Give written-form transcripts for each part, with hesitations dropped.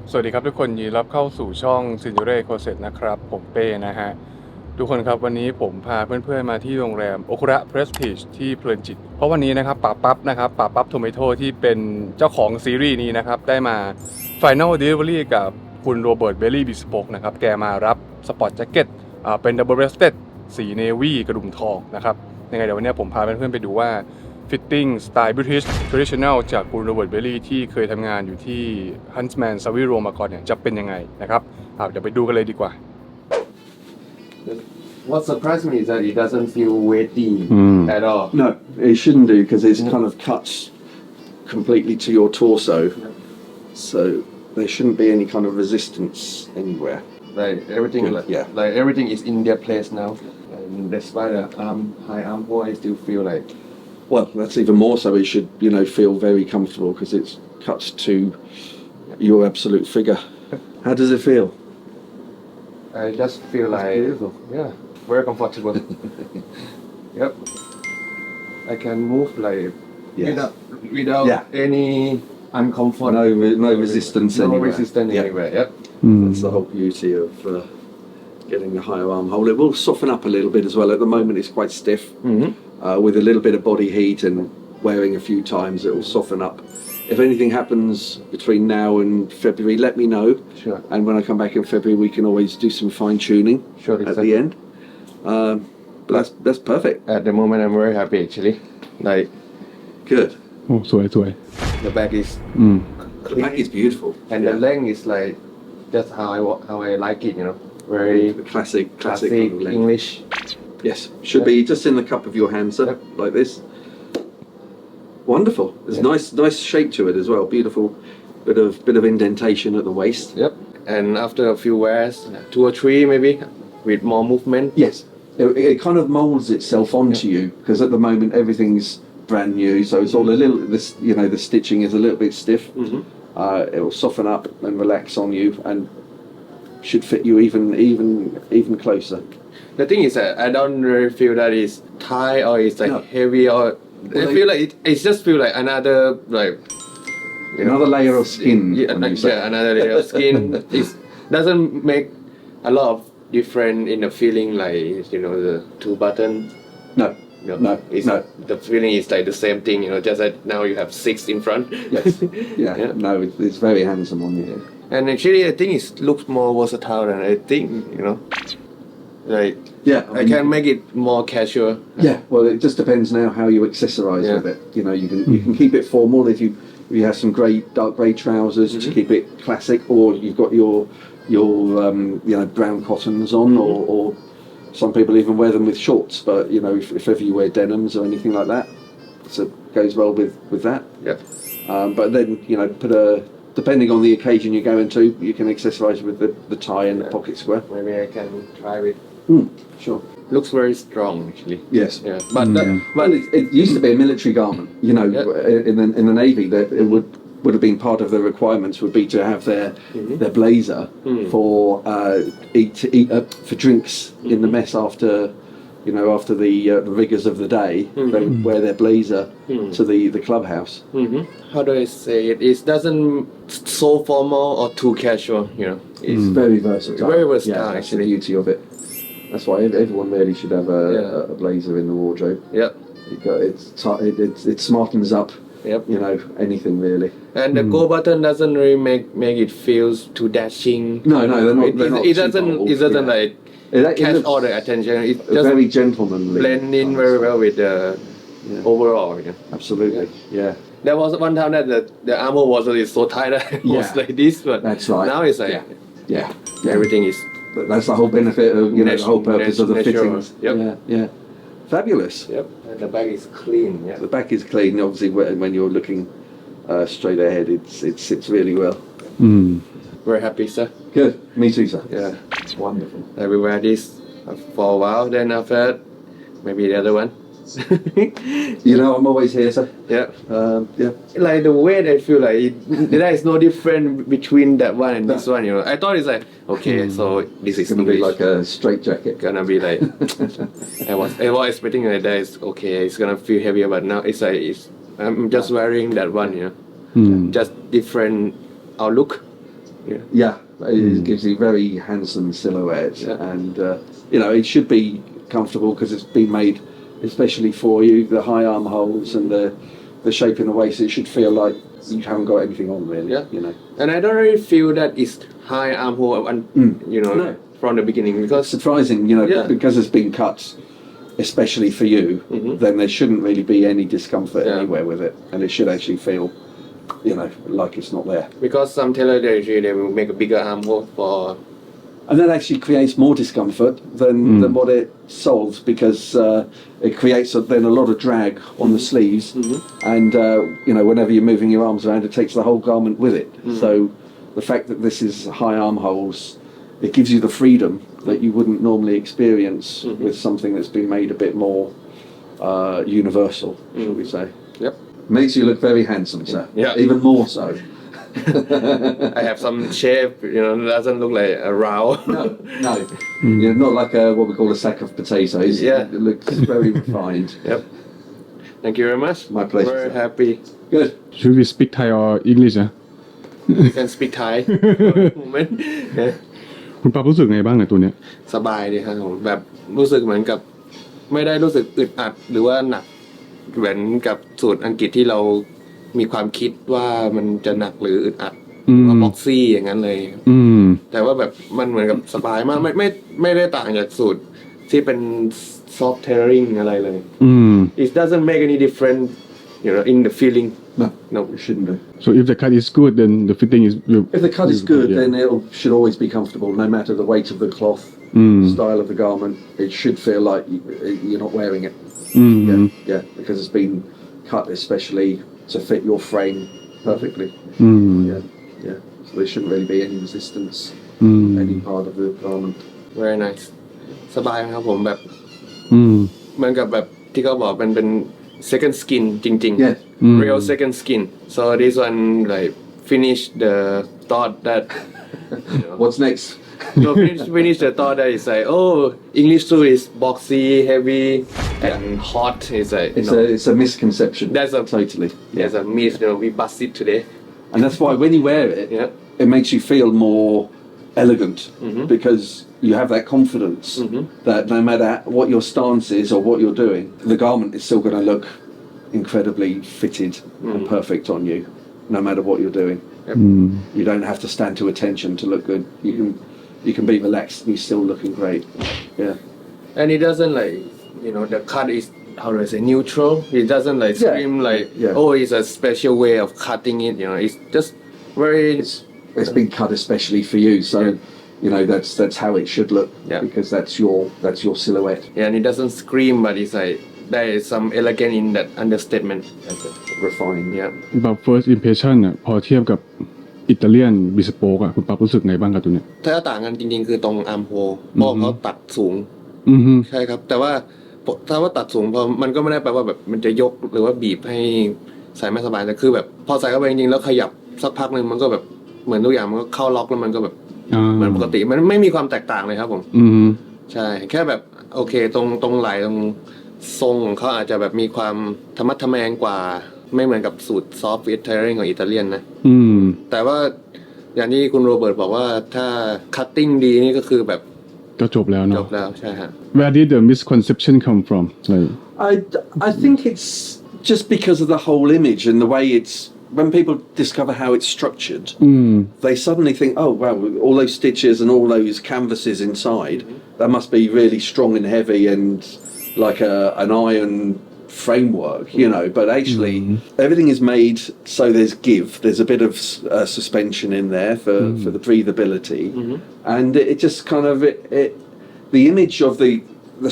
สวัสดีครับทุกคนยินดีรับเข้าสู่ช่อง Signore Closet นะครับผมเป้นะฮะทุกคนครับวันนี้ผมพาเพื่อนๆมาที่โรงแรมโอคุระเพรสทีจที่เพลินจิตเพราะวันนี้นะครับป๋าปั๊บนะครับป๋าปั๊บโทเมโตที่เป็นเจ้าของซีรีส์นี้นะครับได้มา Final Delivery กับคุณโรเบิร์ตเบลลี่บิสโปกนะครับแกมารับสปอร์ตแจ็คเก็ตเป็นดับเบิลเรสเต็ดสีเนวี่กระดุมทองนะครับยังไงเดี๋ยววันนี้ผมพาเพื่อนๆไปดูว่าฟิตติ้งสไตล์ British Traditional จากคุณโรเบิร์ตเบลลี่ที่เคยทำงานอยู่ที่ Huntsman Savile Row มาก่อนเนี่ยจะเป็นยังไงนะครับเดี๋ยวไปดูกันเลยดีกว่า What surprised me is that it doesn't feel weighty at all. No, it shouldn't do because it's kind of cuts completely to your torso, so there shouldn't be any kind of resistance anywhere. Like everything, Yeah. like everything is in their place now. And despite the high armhole, I still feel like Well, that's even more so. It should, feel very comfortable because it cuts to your absolute figure. How does it feel? I just feel like yeah, very comfortable. Yep, I can move like without any uncomfort. No resistance No anywhere. resistance anywhere. Yep. That's the whole beauty of getting the higher armhole. It will soften up a little bit as well. At the moment, it's quite stiff. With a little bit of body heat and wearing a few times, it will soften up. If anything happens between now and February, let me know. Sure. And when I come back in February, we can always do some fine tuning Sure, at exactly. the end. But that's perfect. At the moment, I'm very happy actually. Like Good. โอ้สวย the back is The back is beautiful. and the length is like just how I like it, you know. Very The classic classic kind of length. English. Yes, should be just in the cup of your hand, sir, like this. Wonderful. There's nice shape to it as well. Beautiful bit of indentation at the waist. Yep. And after a few wears, 2 or 3 maybe, with more movement. Yes, it kind of molds itself onto you because at the moment everything's brand new, so it's all a little. The stitching is a little bit stiff. It will soften up and relax on you and should fit you even closer. The thing is that I don't really feel that it's tight or it's like No. heavy or I feel like it just feel like another like Another layer of skin. when you say. another layer of skin. It doesn't make a lot of difference in the feeling like the 2 button. No, no, It's, no. The feeling is like the same thing, just that now you have 6 in front. Yes, yeah, Yeah. no, it's very handsome on you. And actually, I think it looks more versatile than I think. Like Yeah, I can make it more casual. Yeah, well, it just depends now how you accessorise Yeah. with it. You can keep it formal if you have some dark grey trousers to keep it classic, or you've got your brown cottons on, or some people even wear them with shorts. But if ever you wear denims or anything like that, so it goes well with that. Yeah. But then depending on the occasion you're going to, you can accessorise with the tie and the pocket square. Maybe I can try it. Sure. Looks very strong actually. Yes. Yeah. But Well, it used to be a military garment. In the Navy, that it would have been part of the requirements would be to have their blazer for for drinks in the mess after the rigors of the day. They would wear their blazer to the clubhouse. how do I say it? It doesn't so formal or too casual. It's Very versatile. Very versatile, Yeah, that's actually. the beauty of it. That's why everyone really should have a blazer in the wardrobe. Yep. It smartens up. Yep. Anything really. And the go button doesn't really make it feels too dashing. No, they're not. It doesn't. too bold. It doesn't Yeah. like It catch looks all the attention. It just very gentlemanly. blend in very well with the overall. Absolutely. Yeah. There was one time that the armor was so tight that it was Yeah. like this, but That's right. now it's like Yeah. everything is But that's the whole benefit of the whole purpose of the natural. fittings. Yep. Yeah. Fabulous. Yep. And the bag is clean. Yeah. The back is clean. Obviously, when you're looking straight ahead, it sits really well. Very happy, sir. Good. Me too, sir. Yeah. Wonderful. I will wear this for a while. Then after that, maybe the other one. I'm always here, sir. Yeah. Yeah. Like the weight, I feel like there is no difference between that one and this one. I thought it's like okay, so this is It's going to be English. like a straight jacket. Gonna be like I was expecting like that. It's okay. It's gonna feel heavier, but now it's like I'm just wearing that one. Just different outlook. Yeah, it gives you very handsome silhouette, and it should be comfortable because it's been made especially for you. The high armholes and the shape in the waist, it should feel like you haven't got anything on really. And I don't really feel that it's high armhole and No. from the beginning because Surprising, because it's been cut especially for you, then there shouldn't really be any discomfort anywhere with it, and it should actually feel like it's not there. because some tailor they will make a bigger armhole for And that actually creates more discomfort than what it solves because it creates then a lot of drag on the sleeves, and whenever you're moving your arms around, it takes the whole garment with it. So the fact that this is high armholes, it gives you the freedom that you wouldn't normally experience with something that's been made a bit more universal, shall we say. Yep. Makes you look very handsome, sir. Yeah. Even more so. I have some shape doesn't look like a round. No. You're not like what we call a sack of potatoes. Yeah. It looks very refined. Yep. Thank you very much. My pleasure, Very sir. happy. Good. Should we speak Thai or English You can speak Thai for a moment. คุณปั๊บรู้สึกไงบ้างในตัวเนี้ย สบายดีครับผมแบบรู้สึกเหมือนกับไม่ได้รู้สึกอึดอัดหรือว่าหนักเหมือนกับสูตรอังกฤษที่เรามีความคิดว่ามันจะหนักหรืออึดอัดว่าบ็อกซี่อย่างนั้นเลยแต่ว่าแบบมันเหมือนกับสบายมากไม่ได้ต่างจากสูตรที่เป็น soft tailoring อะไรเลย It doesn't make any difference in the feeling. No, it shouldn't do. So if the cut is good then the fitting is If the cut is good, then it should always be comfortable, no matter the weight of the cloth, style of the garment. It should feel like you're not wearing it. Yeah, because it's been cut especially to fit your frame perfectly. Yeah. So there shouldn't really be any resistance any part of the garment. Very nice สบายครับผมแบบเหมือนกับแบบที่เขาบอกเป็น second skin จริง Yeah. Real second skin. So this one like finish the thought that What's next? so finish the thought that it's like English suit is boxy, heavy, and hot. It's like It's a misconception. That's a totally. There's a myth. We bust it today. And that's why when you wear it, it makes you feel more elegant because you have that confidence that no matter what your stance is or what you're doing, the garment is still going to look incredibly fitted and perfect on you, no matter what you're doing. You don't have to stand to attention to look good. You can be relaxed and you're still looking great. Yeah. And it doesn't like the cut is how do I say neutral. It doesn't like scream like it's a special way of cutting it. It's just very. It's been cut especially for you, so that's how it should look because that's your silhouette. Yeah, and it doesn't scream, but it's like there is some elegance in that understatement. Refined. Yeah. แบบ first impression อ่ะพอเทียบกับอิตาเลียนบิสโปกอ่ะคุณปั๊บรู้สึกไงบ้างกับตัวเนี้ย ถ้าต่างกันจริงๆคือตรงอาร์มโฮเพราะเขาตัดสูงใช่ครับแต่ว่าถ้าว่าตัดสูงพอมันก็ไม่ได้แปลว่าแบบมันจะยกหรือว่าบีบให้ใส่ไม่สบายแต่คือแบบพอใส่เข้าไปจริงๆแล้วขยับสักพักนึงมันก็แบบเหมือนทุกอย่างมันก็เข้าล็อกแล้วมันก็แบบเหมือนปกติมันไม่มีความแตกต่างเลยครับผมใช่แค่แบบโอเคตรงไหล่ตรงทรงของเขาอาจจะแบบมีความธรรมะทแมงกว่าไม่เหมือนกับสูตรซอฟต์ฟิตเทอริงของอิตาเลียนนะแต่ว่าอย่างที่คุณโรเบิร์ตบอกว่าถ้าคัตติ้งดีนี่ก็คือแบบก็จบแล้วเนาะจบแล้วใช่ฮะ Where did the misconception come from? Like I think it's just because of the whole image and the way it's when people discover how it's structured, they suddenly think, oh wow, all those stitches and all those canvases inside, that must be really strong and heavy and like an iron framework, but actually everything is made so there's a bit of suspension in there for the breathability, and it just kind of the image of the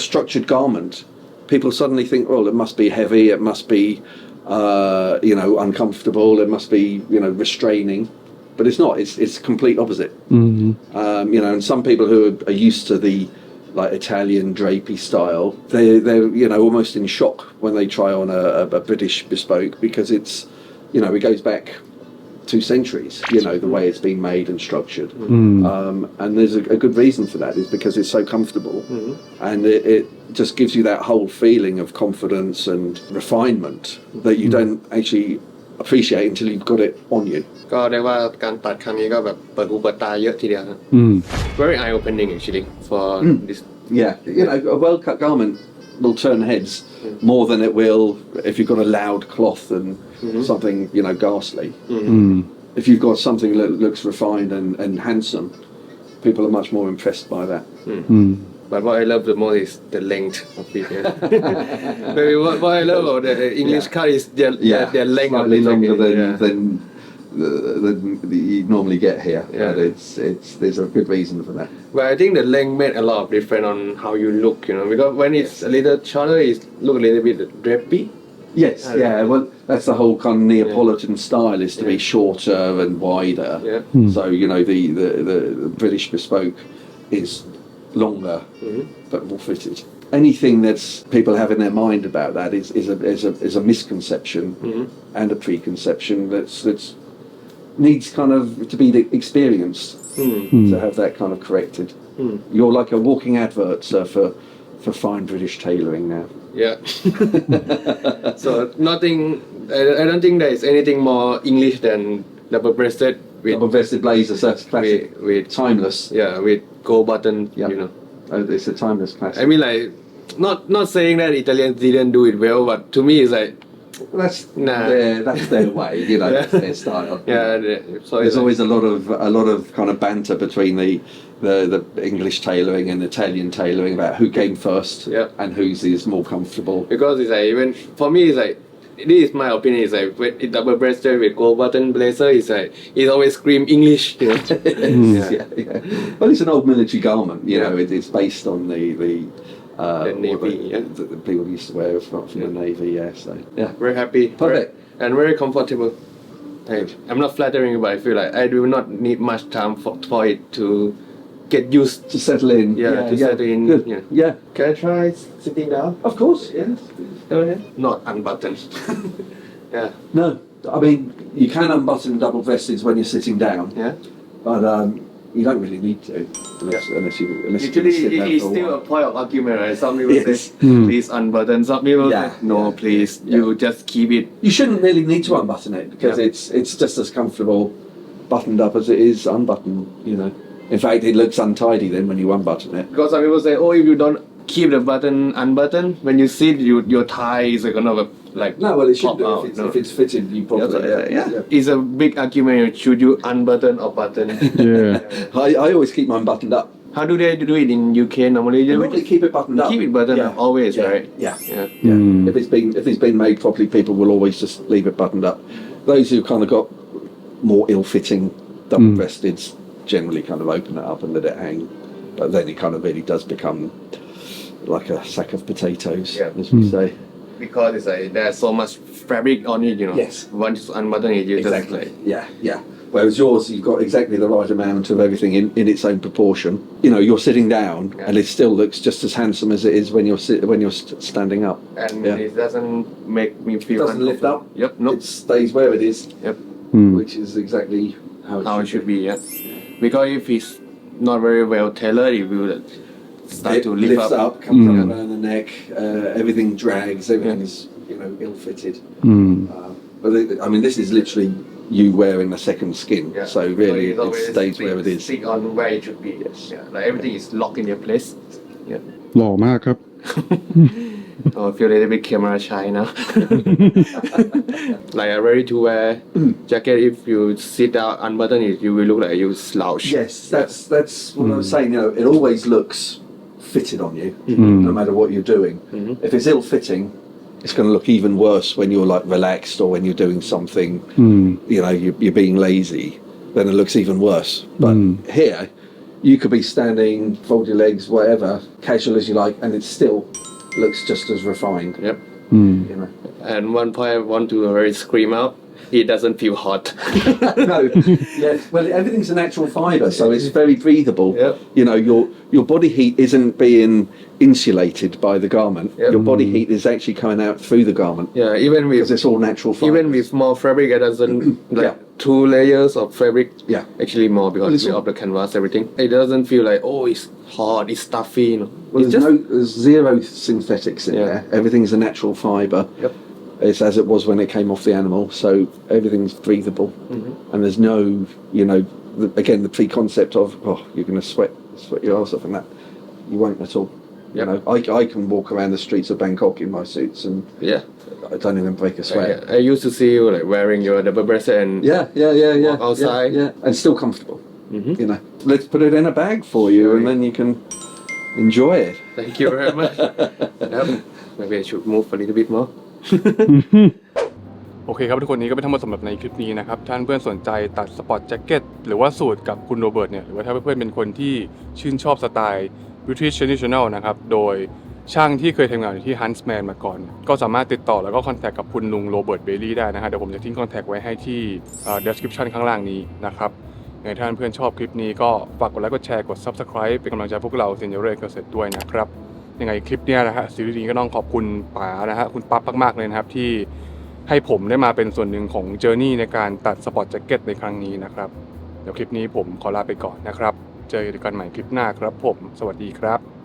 structured garment, people suddenly think, well, it must be heavy, it must be uncomfortable, it must be restraining, but it's not. It's complete opposite. And some people who are used to the like Italian drapey style, they're almost in shock when they try on a British bespoke because it's it goes back 2 centuries, the way it's been made and structured. And there's a good reason for that is because it's so comfortable and it just gives you that whole feeling of confidence and refinement that you don't actually appreciate until you've got it on you. ก็เรียกว่าการตัดครั้งนี้ก็แบบเปิดหูเปิดตาเยอะทีเดียวครับ very eye opening actually for this Yeah, you know, a well-cut garment will turn heads more than it will if you've got a loud cloth and something, you know, ghastly. If you've got something that looks refined and handsome, people are much more impressed by that. But what I love the most is the length of it. Yeah. Maybe what I love about the English cut is their length. Slightly longer yeah. than you normally get here. Yeah. But there's a good reason for that. But I think the length made a lot of difference on how you look, you know, because when it's a little shorter, it look a little bit drapey. Yes, yeah. Well, that's the whole kind of Neapolitan style is to be shorter and wider. Yeah. So you know the British Bespoke is longer but more fitted. Anything that's people have in their mind about that is a misconception and a preconception that's needs kind of to be experienced to have that kind of corrected. You're like a walking advert, sir, for fine British tailoring now. Yeah. So nothing. I don't think there is anything more English than double-breasted with Double-vested blazer, so that's classic. with Timeless. yeah with gold button. Yeah. You know. It's a timeless classic. I mean, like, not saying that Italians didn't do it well, but to me, it's like, That's Nah. that's their way, you know, that's their style. so There's it's always a lot of kind of banter between the English tailoring and Italian tailoring about who came first and whose is more comfortable. because it's like even for me, it's like this is my opinion. It's like when it double-breasted with gold button blazer, it's like it always scream English. You know? Yeah. Well, it's an old military garment, you know. It's based on the Navy, the people used to wear from the Navy. Yeah, so yeah. Very happy, Perfect. and very comfortable. I'm not flattering, but I feel like I do not need much time for it to get used. To settle in. To settle in. Good. Yeah. Can I try sitting down? Of course. Yes. Go ahead. Not unbuttoned. Yeah. No, I mean you can unbutton double vesteds when you're sitting down, Yeah. but you don't really need to unless you Usually, sit down it is for a still while. a point of argument, right? Some people Yes. say, please unbutton. Some people say, no, please, you just keep it. You shouldn't really need to unbutton it because it's just as comfortable buttoned up as it is unbuttoned. You know, in fact, it looks untidy then when you unbutton it. Because some people say, oh, if you don't keep the button unbuttoned, when you sit, your tie is gonna like No, well, it should pop do out. if it's fitted. You probably It's a big argument. Should you unbutton or button? Yeah. I always keep mine buttoned up. How do they do it in UK normally? They Normally keep it buttoned up. keep it buttoned up always, right? Yeah. If it's been made properly, people will always just leave it buttoned up. Those who kind of got more ill-fitting double vesteds generally kind of open it up and let it hang, but then it kind of really does become like a sack of potatoes, as we say. Because it's like there's so much fabric on it, you know. Yes. Once you unbutton it, you Exactly. just like Yeah. Whereas yours, you've got exactly the right amount of everything in its own proportion. You know, you're sitting down, and it still looks just as handsome as it is when you're standing up. and it doesn't make me feel It doesn't lift up. Yep, nope. It stays where it is. Yep. Which is exactly How it should be, yeah. Because if it's not very well tailored, it will start It to lift lifts up. up, comes up around the neck. Everything drags. Everything is ill-fitted. But I mean, this is literally you wearing a second skin. Yeah. So really, it's it always stays where it is. Stick on where it should be. Yes. Yeah. Like everything is locked in your place. Yeah. หล่อมากครับ Oh, I feel a little bit camera shy now. Like I'm ready to wear jacket. If you sit down, unbutton it, you will look like you slouch. Yes, that's what I was saying. You know, it always looks fitted on you, no matter what you're doing. If it's ill-fitting, it's going to look even worse when you're like relaxed or when you're doing something. You know, you're being lazy. Then it looks even worse. But here, you could be standing, fold your legs, whatever, casual as you like, and it still looks just as refined. Yep. You know. And one point I want to very scream out. It doesn't feel hot. No, yeah. Well, everything's a natural fibre, so it's very breathable. Yep. You know, your body heat isn't being insulated by the garment. Yep. Your body heat is actually coming out through the garment Yeah, even because with it's all natural fibres. even with more fabric, it doesn't like 2 layers of fabric. Yeah. Actually more because it's all- of the canvas, everything. It doesn't feel like it's hot, it's stuffy. You know. Well, It's just there's zero synthetics in Yeah. there. Everything's a natural fibre. Yep. It's as it was when it came off the animal, so everything's breathable, and there's no, you know, again the pre-concept of you're going to sweat your ass off and that you won't at all. You know, I can walk around the streets of Bangkok in my suits and I don't even break a sweat. I used to see you like wearing your double breasted and walk outside. Yeah, and still comfortable. You know, let's put it in a bag for you, and then you can enjoy it. Thank you very much. Maybe I should move a little bit more. โอเคครับทุกคนนี้ก็เป็นทั้งหมดสำหรับในคลิปนี้นะครับท่านเพื่อนสนใจตัดสปอร์ตแจ็คเก็ตหรือว่าสูทกับคุณโรเบิร์ตเนี่ยหรือว่าถ้าเพื่อนๆเป็นคนที่ชื่นชอบสไตล์ British Traditional นะครับโดยช่างที่เคยทำงานอยู่ที่ Huntsman มาก่อนก็สามารถติดต่อแล้วก็คอนแทคกับคุณลุงโรเบิร์ตเบลลี่ได้นะฮะเดี๋ยวผมจะทิ้งคอนแทคไว้ให้ที่ description ข้างล่างนี้นะครับถ้าท่านเพื่อนชอบคลิปนี้ก็ฝากกดไลค์กดแชร์กด Subscribe เป็นกำลังใจพวกเรา Signore Closet ด้วยนะครับยังไงคลิปนี้นะฮะซีรีส์นี้ก็ต้องขอบคุณป๋านะฮะคุณปั๊บมากๆเลยนะครับที่ให้ผมได้มาเป็นส่วนหนึ่งของเจอร์นี่ในการตัดสปอร์ตแจ็คเก็ตในครั้งนี้นะครับเดี๋ยวคลิปนี้ผมขอลาไปก่อนนะครับเจอกันใหม่คลิปหน้าครับผมสวัสดีครับ